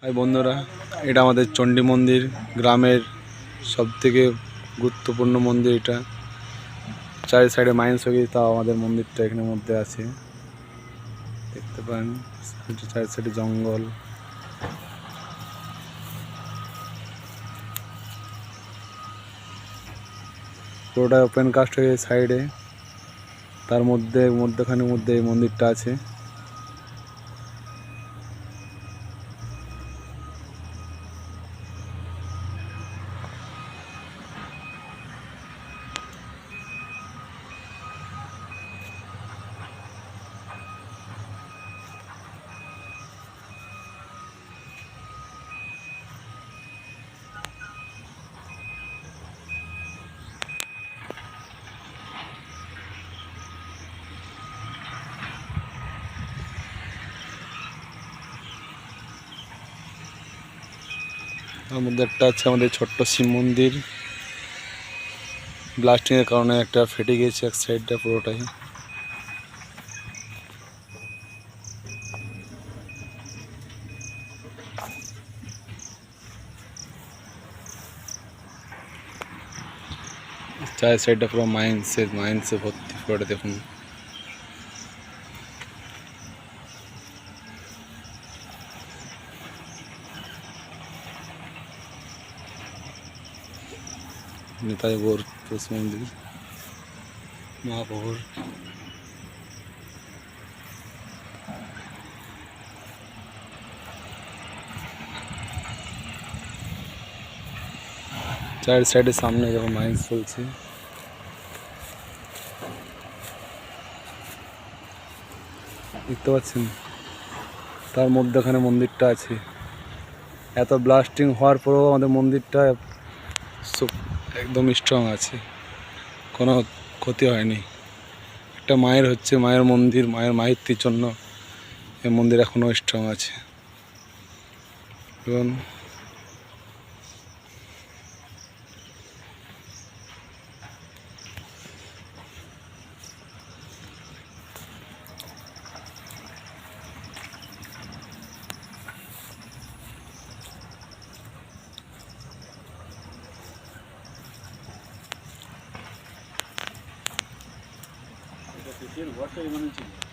High বন্ধুরা, এটা আমাদের চণ্ডী মন্দির, গ্রামের সবথেকে গুরুত্বপূর্ণ মন্দির। এটা চারি সাইডে মাইন্স হয়ে গেছে, তাও আমাদের মন্দিরটা এখানের মধ্যে আছে। দেখতে পান চারি সাইডে জঙ্গল। পুরোটা ওপেন কাস্ট হয়ে সাইডে, তার মধ্যখানের মধ্যে এই মন্দিরটা আছে। তার মধ্যে একটা আছে আমাদের ছোট্ট শিব মন্দির। ব্লাস্টিংয়ের কারণে একটা ফেটে গিয়েছে এক সাইডটা পুরোটাই। চার সাইডটা পুরো মাইন্সে ভর্তি পুরোটা দেখুন। নেতাজি গৌর মন্দির, মহাপ্রভুর। চার সাইডের সামনে যখন মাইন্স চলছে, দেখতে পাচ্ছেন। তার মধ্যখানে মন্দিরটা আছে। এত ব্লাস্টিং হওয়ার পরেও আমাদের মন্দিরটা একদম স্ট্রং আছে, কোনো ক্ষতি হয়নি। একটা মায়ের মন্দির, মায়ের মাহিত্যের জন্য এই মন্দির এখনও স্ট্রং আছে। এবং ঘরটাই মনে ছিল।